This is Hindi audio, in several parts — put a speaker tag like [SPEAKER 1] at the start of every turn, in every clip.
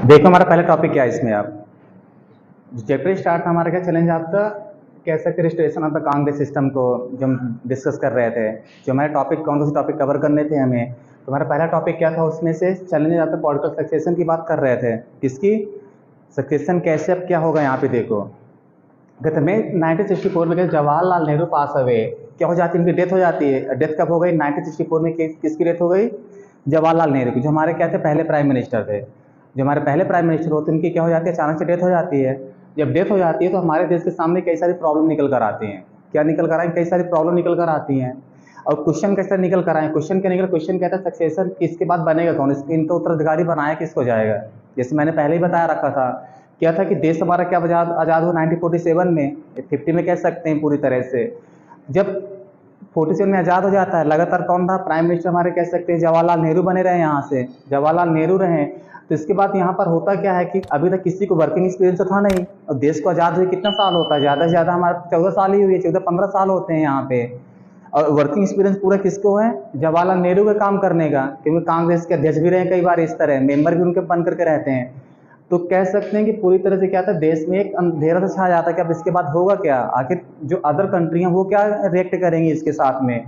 [SPEAKER 1] देखो हमारा पहला टॉपिक क्या है इसमें। आप जो चैप्टर स्टार्ट था हमारा, क्या चैलेंज आपका कह सकते restoration of the Congress system को जो हम डिस्कस कर रहे थे। जो हमारे टॉपिक कौन से टॉपिक कवर करने थे हमें, तो हमारा पहला टॉपिक क्या था उसमें से चैलेंज आपका पॉलिटिकल सक्सेशन की बात कर रहे थे। किसकी सक्सेशन, कैसे अब क्या होगा यहाँ पे देखो। गत में 1964 में जवाहरलाल नेहरू पास हुए, क्या हो जाती है, उनकी डेथ हो जाती है। डेथ कब हो गई 1964 में, किसकी डेथ हो गई? जवाहरलाल नेहरू की, जो हमारे क्या थे पहले प्राइम मिनिस्टर थे। जो हमारे पहले प्राइम मिनिस्टर होते हैं उनकी क्या हो जाती है, अचानक से डेथ हो जाती है। जब डेथ हो जाती है तो हमारे देश के सामने कई सारी प्रॉब्लम निकल कर आती हैं। क्या निकल कर आए? कई सारी प्रॉब्लम निकल कर आती हैं। और क्वेश्चन कैसे निकल कर आए? क्वेश्चन क्या निकल, क्वेश्चन कहता है सक्सेसर किसके बाद बनेगा कौन, इनका उत्तराधिकारी बनाया किसको जाएगा। जैसे मैंने पहले ही बताया रखा था, क्या था कि देश हमारा क्या आज़ाद हुआ 1947 में, 50 में कह सकते हैं पूरी तरह से। जब 47 में आज़ाद हो जाता है, लगातार कौन रहा प्राइम मिनिस्टर हमारे, कह सकते हैं जवाहरलाल नेहरू बने रहे यहाँ से, जवाहरलाल नेहरू रहे। तो इसके बाद यहाँ पर होता क्या है कि अभी तक किसी को वर्किंग एक्सपीरियंस तो था नहीं, और देश को आज़ाद हुए कितना साल होता है, ज़्यादा से ज़्यादा हमारा 14 साल ही हुई है, 14-15 साल होते हैं यहाँ पे। और वर्किंग एक्सपीरियंस पूरा किसको है? जवाहरलाल नेहरू का काम करने का, क्योंकि कांग्रेस के अध्यक्ष भी रहे कई बार, इस तरह मेंबर भी उनके बन करके रहते हैं। तो कह सकते हैं कि पूरी तरह से क्या था, देश में एक अंधेरा सा छा जाता है कि अब इसके बाद होगा क्या, आखिर जो अदर कंट्री हैं वो क्या रिएक्ट करेंगी इसके साथ में।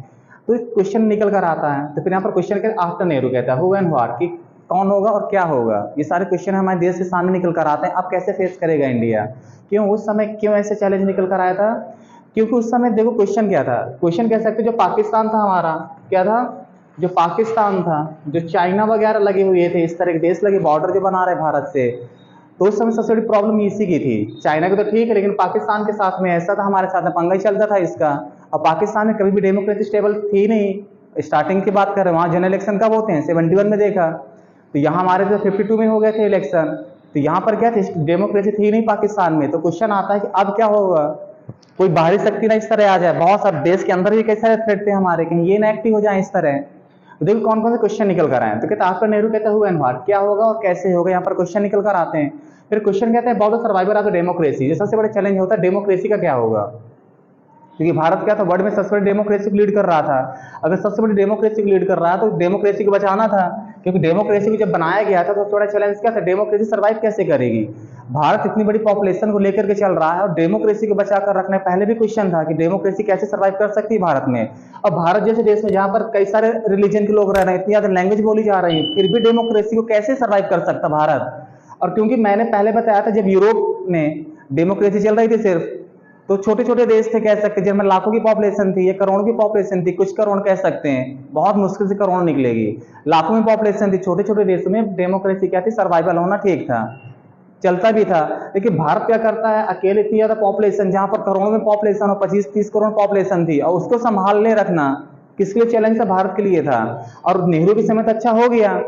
[SPEAKER 1] तो क्वेश्चन निकल कर आता है। तो फिर यहाँ पर क्वेश्चन क्या, आफ्टर नेहरू कहता है हु एंड व्हाट, कि कौन होगा और क्या होगा। ये सारे क्वेश्चन हमारे देश के सामने निकल कर आते हैं। अब कैसे फेस करेगा इंडिया, क्यों उस समय क्यों ऐसे चैलेंज निकल कर आया था? क्योंकि उस समय देखो क्वेश्चन क्या था, क्वेश्चन कह सकते जो पाकिस्तान था हमारा, क्या था, जो पाकिस्तान था, जो चाइना वगैरह लगे हुए थे, इस तरह के देश लगे बॉर्डर जो बना रहे भारत से, तो उस समय सबसे बड़ी प्रॉब्लम इसी की थी। चाइना की तो ठीक है, लेकिन पाकिस्तान के साथ में ऐसा था, हमारे साथ में पंगा ही चलता था इसका। और पाकिस्तान में कभी भी डेमोक्रेसी स्टेबल थी नहीं। स्टार्टिंग की बात कर रहे हैं, वहाँ जनरल इलेक्शन कब होते हैं, 71 में देखा। तो यहाँ हमारे तो 52 में हो गए थे इलेक्शन। तो यहाँ पर क्या थी, डेमोक्रेसी थी नहीं पाकिस्तान में। तो क्वेश्चन आता है कि अब क्या होगा, कोई बाहरी शक्ति ना इस तरह आ जाए, बहुत सारे देश के अंदर भी कई सारे थ्रेट थे हमारे, कहीं ये ना एक्टिव हो जाए इस तरह। तो देखो कौन कौन से क्वेश्चन निकल कर आए हैं। तो कहते आफ्टर नेहरू कहता है हु एंड व्हाट, क्या होगा और कैसे होगा, यहाँ पर क्वेश्चन निकल कर आते हैं। फिर क्वेश्चन कहते हैं about the survival of the democracy, जो सबसे बड़ा चैलेंज होता है डेमोक्रेसी का क्या होगा। क्योंकि भारत क्या था, वर्ल्ड में सबसे बड़ी डेमोक्रेसी को लीड कर रहा था। अगर सबसे बड़ी डेमोक्रेसी को लीड कर रहा है तो डेमोक्रेसी को बचाना था। क्योंकि डेमोक्रेसी को जब बनाया गया था तो सबसे बड़ा चैलेंज क्या था, डेमोक्रेसी सर्वाइव कैसे करेगी। भारत इतनी बड़ी पॉपुलेशन को लेकर के चल रहा है और डेमोक्रेसी को बचा कर रखने, पहले भी क्वेश्चन था कि डेमोक्रेसी कैसे सर्वाइव कर सकती है भारत में। और भारत जैसे देश में जहाँ पर कई सारे रिलीजन के लोग रह रहे हैं, इतनी ज्यादा लैंग्वेज बोली जा रही है, फिर भी डेमोक्रेसी को कैसे सर्वाइव कर सकता भारत। और क्योंकि मैंने पहले बताया था, जब यूरोप में डेमोक्रेसी चल रही थी सिर्फ, तो छोटे छोटे देश थे कह सकते हैं, जिनमें लाखों की पॉपुलेशन थी, ये करोड़ की पॉपुलेशन थी, कुछ करोड़ कह सकते हैं, बहुत मुश्किल से करोड़ निकलेगी। लाखों में पॉपुलेशन थी, छोटे छोटे देशों में डेमोक्रेसी क्या थी, सर्वाइवल होना ठीक था, चलता भी था। लेकिन भारत क्या करता है, अकेले इतनी ज्यादा पॉपुलेशन, जहां पर करोड़ों में पॉपुलेशन हो, 25-30 करोड़ पॉपुलेशन थी, और उसको संभालने रखना किसके लिए चैलेंज था, भारत के लिए था। और नेहरू के समय तो अच्छा हो गया,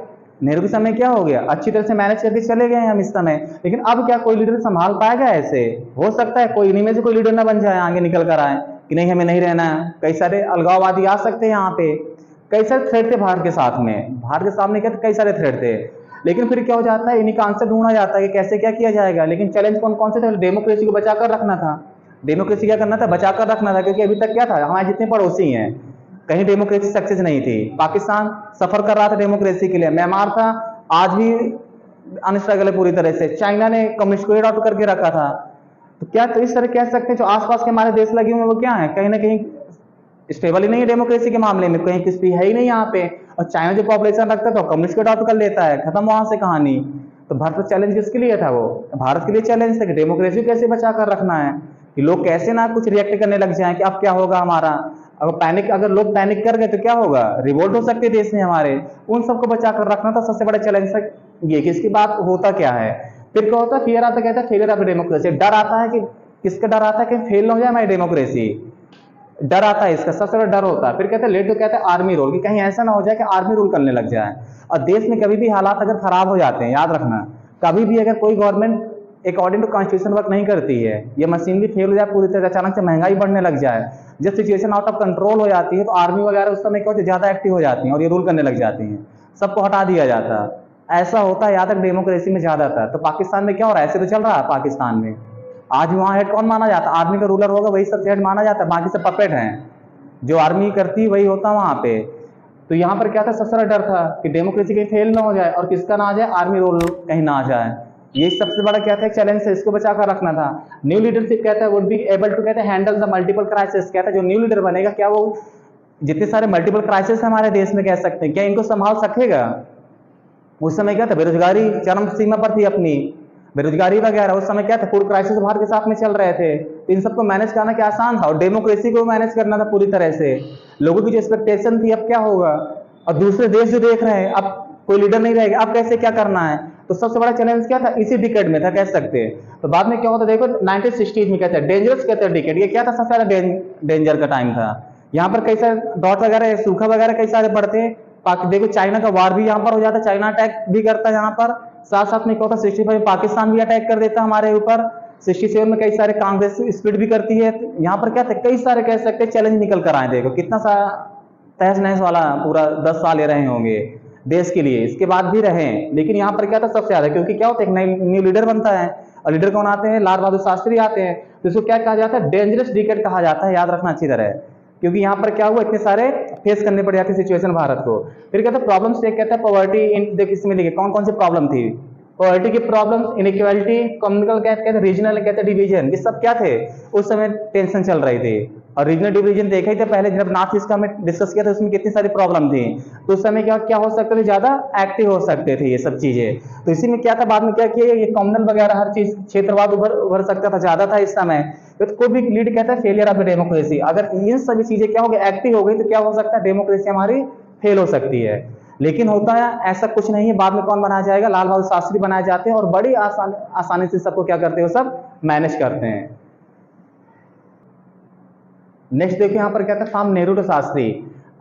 [SPEAKER 1] नेहरू के समय क्या हो गया, अच्छी तरह से मैनेज करके चले गए हम इस समय। लेकिन अब क्या कोई लीडर संभाल पाएगा ऐसे? हो सकता है कोई इन्हीं में से कोई लीडर ना बन जाए, आगे निकल कर आए कि नहीं हमें नहीं रहना है। कई सारे अलगाववादी आ सकते हैं यहाँ पे, कई सारे थ्रेट थे भारत के साथ में, भारत के सामने क्या कई सारे थ्रेट थे। लेकिन फिर क्या हो जाता है, इन्हीं का आंसर ढूंढा जाता है कि कैसे क्या किया जाएगा। लेकिन चैलेंज कौन कौन से थे, डेमोक्रेसी को बचा कर रखना था। डेमोक्रेसी क्या करना था, बचा कर रखना था। क्योंकि अभी तक क्या था, हमारे जितने पड़ोसी हैं कहीं डेमोक्रेसी सक्सेस नहीं थी। पाकिस्तान सफर कर रहा था डेमोक्रेसी के लिए, म्यांमार था आज भी अनस्ट्रगल है पूरी तरह से, चाइना ने कम्युनिस्ट को अडॉप्ट करके रखा था। तो क्या तो इस तरह कह सकते हैं जो आसपास के हमारे देश लगे हुए हैं वो क्या है, कहीं ना कहीं स्टेबल ही नहीं है डेमोक्रेसी के मामले में, कहीं किसी है ही नहीं यहाँ पे। और चाइना जो पॉपुलेशन रखता है तो कम्युनिस्ट को अडॉप्ट कर लेता है, खत्म वहां से कहानी। तो भारत का चैलेंज किसके लिए था, वो भारत के लिए चैलेंज था कि डेमोक्रेसी कैसे बचा कर रखना है, कि लोग कैसे ना कुछ रिएक्ट करने लग जाए कि अब क्या होगा हमारा। अगर लोग पैनिक कर गए तो क्या होगा, रिवोल्ट हो सकते देश में हमारे। उन सबको बचा कर रखना था सबसे बड़ा चैलेंज था ये, कि इसकी बात होता क्या है। फिर क्या होता है, फियर आता, कहता है फेलियर ऑफ डेमोक्रेसी, डर आता है कि किसका डर आता है कि फेल हो जाए हमारी डेमोक्रेसी, डर आता है इसका, सबसे बड़ा डर होता है। फिर कहते हैं लेट, तो कहते हैं आर्मी रोल, कि कहीं ऐसा ना हो जाए कि आर्मी रूल करने लग जाए। और देश में कभी भी हालात अगर खराब हो जाते हैं, याद रखना, कभी भी अगर कोई government according to constitution work नहीं करती है, ये मशीन भी फेल हो जाए पूरी तरह, अचानक से महंगाई बढ़ने लग जाए, जब सिचुएशन आउट ऑफ कंट्रोल हो जाती है, तो आर्मी वगैरह उस समय क्या होती है, ज्यादा एक्टिव हो जाती है और ये रूल करने लग जाती हैं, सबको हटा दिया जाता है। ऐसा होता है, यहाँ तक डेमोक्रेसी में ज्यादा था। तो पाकिस्तान में क्या हो रहा है, ऐसे तो चल रहा है पाकिस्तान में। आज वहाँ हेड कौन माना जाता है, आर्मी का रूलर होगा वही सबसे हेड माना जाता है, बाकी सब पपेट हैं, जो आर्मी करती है वही होता है वहाँ पे। तो यहाँ पर क्या था, सबसे बड़ा डर था कि डेमोक्रेसी कहीं फेल ना हो जाए और किसका ना आ जाए, आर्मी रोल कहीं ना आ जाए। ये सबसे बड़ा क्या था, चैलेंज है, इसको बचा कर रखना था। न्यू लीडरशिप कहता है वुड बी एबल टू कहते हैं हैंडल द मल्टीपल क्राइसिस, कहता है जो न्यू लीडर बनेगा क्या वो जितने सारे मल्टीपल क्राइसिस हमारे देश में कह सकते हैं क्या इनको संभाल सकेगा। उस समय क्या था, बेरोजगारी चरम सीमा पर थी अपनी, बेरोजगारी वगैरह उस समय क्या था, फूड क्राइसिस भारत के साथ में चल रहे थे। तो इन सबको मैनेज करना क्या आसान था, और डेमोक्रेसी को मैनेज करना था पूरी तरह से। लोगों की जो एक्सपेक्टेशन थी अब क्या होगा, और दूसरे देश जो देख रहे हैं अब कोई लीडर नहीं रहेगा, अब कैसे क्या करना है। तो सबसे बड़ा चैलेंज क्या था, इसी डिकेड में था कह सकते हैं। तो बाद में क्या होता देखो 1960 में कहते हैं डेंजरस कहते हैं डिकेड, ये क्या था, सबसे ज्यादा डेंजर का टाइम था। यहाँ पर कई सारे डॉट वगैरह सूखा वगैरह कई सारे पड़ते हैं। देखो चाइना का वार भी यहाँ पर हो जाता है, चाइना अटैक भी करता है यहाँ पर। साथ साथ में क्या होता है 65 में पाकिस्तान भी अटैक कर देता है हमारे ऊपर। 67 में कई सारे कांग्रेस स्प्लिट भी करती है। यहाँ पर क्या थे, कई सारे कह सकते हैं चैलेंज निकल कर आए। देखो कितना सा तहस नहस वाला पूरा 10 साल ले रहे होंगे देश के लिए, इसके बाद भी रहे। लेकिन यहाँ पर क्या था सबसे ज्यादा, क्योंकि क्या होता है एक न्यू लीडर बनता है, और लीडर कौन आते हैं, लाल बहादुर शास्त्री आते हैं। तो इसको क्या कहा जाता है, डेंजरस डिकेड कहा जाता है, याद रखना अच्छी तरह। क्योंकि यहाँ पर क्या हुआ, इतने सारे फेस करने पड़ जाते सिचुएशन भारत को। फिर कहता है प्रॉब्लम्स, एक कहता है पॉवर्टी इन, देखिए इसमें लिखे कौन कौन सी प्रॉब्लम थी, पॉवर्टी की प्रॉब्लम, इनइक्वालिटी, कम्युनिकल कहते हैं, रीजनल कहते हैं डिवीजन, ये सब क्या थे उस समय टेंशन चल रही थी। और रीजनल डिवीजन देखा ही था पहले जब नॉर्थ ईस्ट का हमने डिस्कस किया था, उसमें कितनी सारी प्रॉब्लम थी। तो उस समय क्या क्या हो सकते थे, ज्यादा एक्टिव हो सकते थे ये सब चीजें। तो इसी में क्या था, बाद में क्या किया, ये कॉमनल वगैरह हर चीज क्षेत्रवाद उभर सकता था, ज्यादा था इस समय। तो कोई भी लीड कहता है फेलियर ऑफ डेमोक्रेसी, अगर ये सभी चीजें क्या हो गई, एक्टिव हो गई, तो क्या हो सकता है, डेमोक्रेसी हमारी फेल हो सकती है। लेकिन होता है ऐसा कुछ नहीं है। बाद में कौन बनाया जाएगा, लाल बहादुर शास्त्री बनाए जाते हैं, और बड़ी आसानी से सबको क्या करते हैं, वो सब मैनेज करते हैं। नेक्स्ट देखिए यहाँ पर क्या था, फ्रॉम नेहरू टू शास्त्री।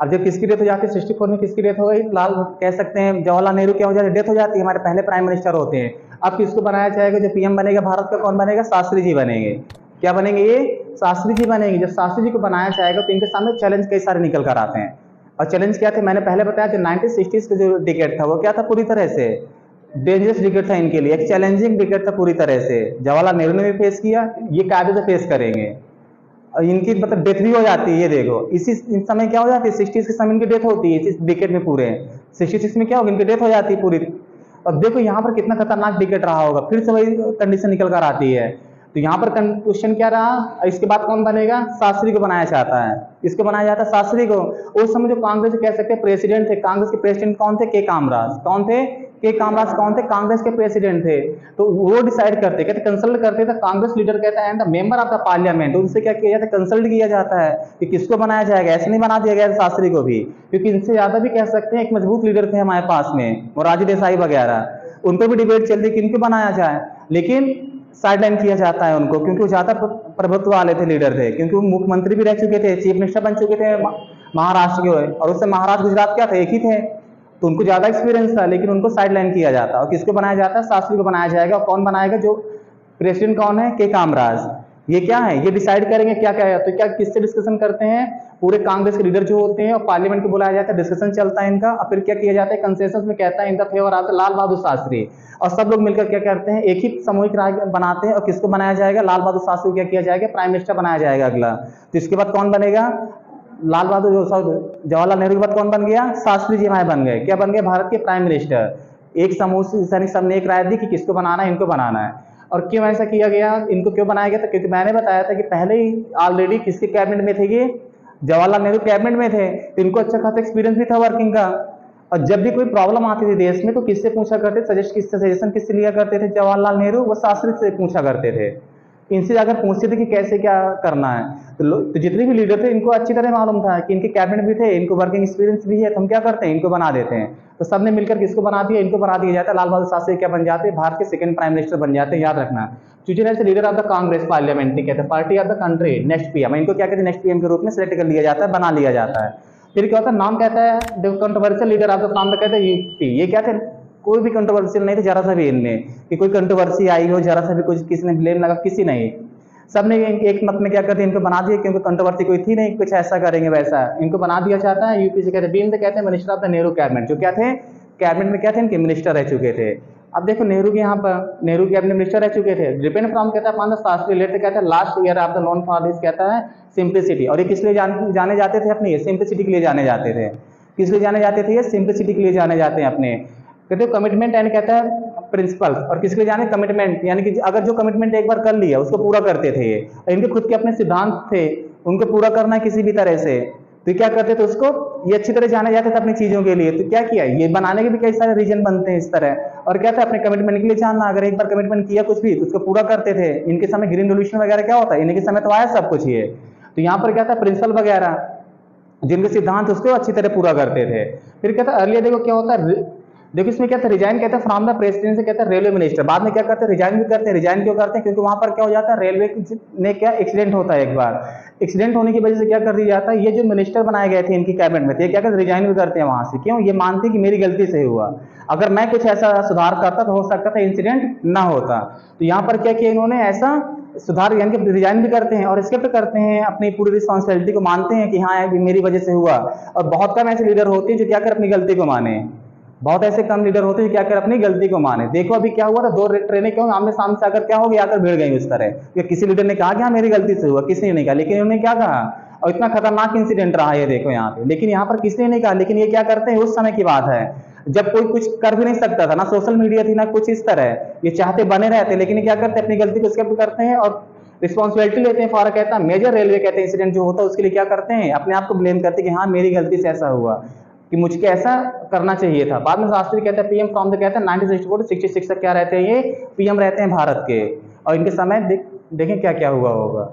[SPEAKER 1] अब जब किसकी डेथ हो जाती है, 64 में किसकी डेथ हो गई, लाल कह सकते हैं जवाहरलाल नेहरू क्या हो जाती है, डेथ हो जाती है, हमारे पहले प्राइम मिनिस्टर होते हैं। अब किसको बनाया जाएगा, जो पीएम बनेगा भारत का, कौन बनेगा, शास्त्री जी बनेंगे। क्या बनेंगे, ये शास्त्री जी बनेंगे। जब शास्त्री जी को बनाया जाएगा तो इनके सामने चैलेंज कई सारे निकल कर आते हैं। और चैलेंज क्या थे, मैंने पहले बताया जो 1960s का जो डिकेड था वो क्या था, पूरी तरह से डेंजरस डिकेड था इनके लिए, एक चैलेंजिंग डिकेड था पूरी तरह से। जवाहरलाल नेहरू ने भी फेस किया, ये कायदे से फेस करेंगे। और इनकी मतलब डेथ भी हो जाती है, ये देखो इसी इन समय क्या हो जाती है, 60s के समय इनकी डेथ होती है, इस डिकेड में पूरे 66 में क्या होगा, इनकी डेथ हो जाती है पूरी। अब देखो यहाँ पर कितना खतरनाक डिकेड रहा होगा, फिर से वही कंडीशन निकल कर आती है। तो यहाँ पर क्वेश्चन क्या रहा, इसके बाद कौन बनेगा, शास्त्री को बनाया जाता है। इसको बनाया जाता है शास्त्री को। उस समय जो कांग्रेस कह सकते हैं प्रेसिडेंट थे, कांग्रेस के प्रेसिडेंट कौन थे, के कामराज। कौन थे, के कामराज कौन थे, कांग्रेस के प्रेसिडेंट थे। तो वो डिसाइड करते, कहते कंसल्ट करते थे कांग्रेस लीडर, कहता है and the member of the parliament. उनसे क्या किया जाता है, कंसल्ट किया जाता है कि किसको बनाया जाएगा। ऐसे नहीं बना दिया गया शास्त्री को भी, क्योंकि इनसे ज्यादा भी कह सकते हैं एक मजबूत लीडर थे हमारे पास में, मोरारजी देसाई वगैरह। उन पर भी डिबेट चल रही कि इनको बनाया जाए, लेकिन साइडलाइन किया जाता है उनको, क्योंकि वो ज्यादा प्रभुत्व वाले थे, लीडर थे, क्योंकि वो मुख्यमंत्री भी रह चुके थे, चीफ मिनिस्टर बन चुके थे महाराष्ट्र के, और उससे महाराष्ट्र गुजरात क्या थे, एक ही थे। तो उनको ज्यादा एक्सपीरियंस था, लेकिन उनको साइडलाइन किया जाता है। और किसको बनाया जाता है, शास्त्री को बनाया जाएगा। और कौन बनाएगा, जो प्रेसिडेंट कौन है, के कामराज। ये क्या है, ये डिसाइड करेंगे क्या क्या है। तो क्या किससे डिस्कशन करते हैं, पूरे कांग्रेस के लीडर जो होते हैं, और पार्लियामेंट को बुलाया जाता है, डिस्कशन चलता है इनका। और फिर क्या किया जाता है, कंसेंसस में कहता है in the favour of Lal Bahadur Shastri. और सब लोग मिलकर क्या करते हैं, एक ही सामूहिक राय बनाते हैं। और किसको बनाया जाएगा, लाल बहादुर शास्त्री को क्या किया जाएगा, प्राइम मिनिस्टर बनाया जाएगा अगला। तो इसके बाद कौन बनेगा, लाल बहादुर जवाहरलाल नेहरू के बाद कौन बन गया, शास्त्री जी हमारे बन गए। क्या बन गए, भारत के प्राइम मिनिस्टर। एक समूह से सबने एक राय दी कि किसको बनाना है, इनको बनाना है। और क्यों ऐसा किया गया, इनको क्यों बनाया गया, तो क्योंकि मैंने बताया था कि पहले ही ऑलरेडी किसके कैबिनेट में थे, ये जवाहरलाल नेहरू कैबिनेट में थे। तो इनको अच्छा खासा एक्सपीरियंस भी था वर्किंग का। और जब भी कोई प्रॉब्लम आती थी देश में तो किससे पूछा करते, सजेशन किससे लिया करते थे, जवाहरलाल नेहरू, वो शास्त्री से पूछा करते थे। इनसे जाकर पूछते थे कि कैसे क्या करना है। तो जितने भी लीडर थे इनको अच्छी तरह मालूम था कि इनके कैबिनेट भी थे, इनको वर्किंग एक्सपीरियंस भी है, तो हम क्या करते हैं, इनको बना देते हैं। तो सबने मिलकर किसको बना दिया, इनको बना दिया जाता है। लाल बहादुर शास्त्री क्या बन जाते हैं, भारत के सेकंड प्राइम मिनिस्टर बन जाते हैं, याद रखना। Chosen as leader of the Congress parliament, कहते हैं party of the country, next PM. इनको क्या कहते हैं, नेक्स्ट पीएम के रूप में सिलेक्ट कर लिया जाता है, बना लिया जाता है। फिर क्या होता है, नाम कहता है कंट्रोवर्शियल लीडर ऑफ द नाम कहते हैं यूपी। ये क्या थे, कोई भी कंट्रोवर्शियल नहीं थे जरा सा भी इनमें, कि कोई कंट्रोवर्सी आई हो, जरा सा भी कुछ किसी ने ब्लेम लगा, किसी नहीं। सबने एक मत में क्या करते हैं, इनको बना दिया, क्योंकि कंट्रोवर्सी कोई थी नहीं, कुछ ऐसा करेंगे वैसा, इनको बना दिया जाता है। यूपी से कहते हैं बीन, कहते हैं minister of the Nehru cabinet. जो क्या थे, कैबिनेट में क्या थे, इनके मिनिस्टर रह चुके थे। अब देखो नेहरू के यहाँ पर नेहरू कैबिनेट मिनिस्टर रह चुके थे। डिपेंड फ्रॉम कहता है अपॉन द शास्त्री लेटर, कहता है last year of the non for this, कहता है सिंप्लिसिटी। और ये किस लिए जाने जाते थे, अपनी सिंप्लिसिटी के लिए जाने जाते थे। किस लिए जाने जाते थे? ये सिंप्लिसिटी के लिए जाने जाते हैं अपने, कहते हैं कमिटमेंट एंड कहता है प्रिंसिपल्स। और किसके लिए जाने? कमिटमेंट, यानी कि अगर जो कमिटमेंट एक बार कर लिया उसको पूरा करते थे ये, इनके खुद के अपने सिद्धांत थे, उनको पूरा करना है किसी भी तरह से, तो क्या करते थे उसको, ये अच्छी तरह जाने जाते थे अपनी चीजों के लिए। तो क्या किया, ये बनाने के भी कई सारे रीजन बनते हैं इस तरह। और क्या था, अपने कमिटमेंट के लिए जानना, अगर एक बार कमिटमेंट किया कुछ भी तो उसको पूरा करते थे। इनके समय ग्रीन रेवोल्यूशन वगैरह क्या होता है, इनके समय तो आया सब कुछ ये। तो यहाँ पर क्या था, प्रिंसिपल वगैरह जिनके सिद्धांत उसको अच्छी तरह पूरा करते थे। फिर क्या था, अर्लियर देखो क्या होता है, देखो इसमें क्या था, रिजाइन कहते हैं फ्रॉम द प्रेसिडेंसी, कहते हैं रेलवे मिनिस्टर। बाद में क्या करते हैं, रिजाइन भी करते हैं। रिजाइन क्यों करते हैं? क्योंकि वहां पर क्या हो जाता है, रेलवे में क्या एक्सीडेंट होता है एक बार, एक्सीडेंट होने की वजह से क्या कर दिया जाता है, ये जो मिनिस्टर बनाए गए थे इनकी कैबिनेट में थे, क्या करते, रिजाइन भी करते हैं वहां से। क्यों? ये मानते कि मेरी गलती से हुआ, अगर मैं कुछ ऐसा सुधार करता तो हो सकता था इंसिडेंट ना होता। तो यहाँ पर क्या किया इन्होंने, ऐसा सुधार, यानी कि रिजाइन भी करते हैं और एक्सेप्ट करते हैं अपनी पूरी रिस्पॉन्सिबिलिटी को, मानते हैं कि हाँ ये मेरी वजह से हुआ। और बहुत कम ऐसे लीडर होते हैं जो क्या कर अपनी गलती को माने, बहुत ऐसे कम लीडर होते हैं क्या कर अपनी गलती को माने। देखो अभी क्या हुआ था, दो ट्रेनें क्यों आमने सामने से आकर क्या हो गया, आकर भिड़ गई उस तरह, कि किसी लीडर ने कहा कि हाँ मेरी गलती से हुआ, किसी ने नहीं कहा, लेकिन उन्होंने क्या कहा, और इतना खतरनाक इंसिडेंट रहा ये देखो यहाँ पे, लेकिन यहाँ पर किसी ने नहीं कहा। लेकिन ये क्या करते हैं, उस समय की बात है जब कोई कुछ कर भी नहीं सकता था, ना सोशल मीडिया थी ना कुछ इस तरह, ये चाहते बने रहते, लेकिन ये क्या करते हैं, अपनी गलती को एक्सेप्ट करते हैं और रिस्पॉन्सिबिलिटी लेते हैं फॉर, कहता है मेजर रेलवे कहते हैं इंसिडेंट जो होता है उसके लिए क्या करते हैं, अपने आप को ब्लेम करते हैं कि हाँ मेरी गलती से ऐसा हुआ, कि मुझको ऐसा करना चाहिए था। बाद में शास्त्री कहते हैं पीएम फ्रॉम द, कहते हैं 1964 से 66 तक क्या रहते हैं, ये पीएम रहते हैं भारत के। और इनके समय देखें क्या क्या हुआ होगा।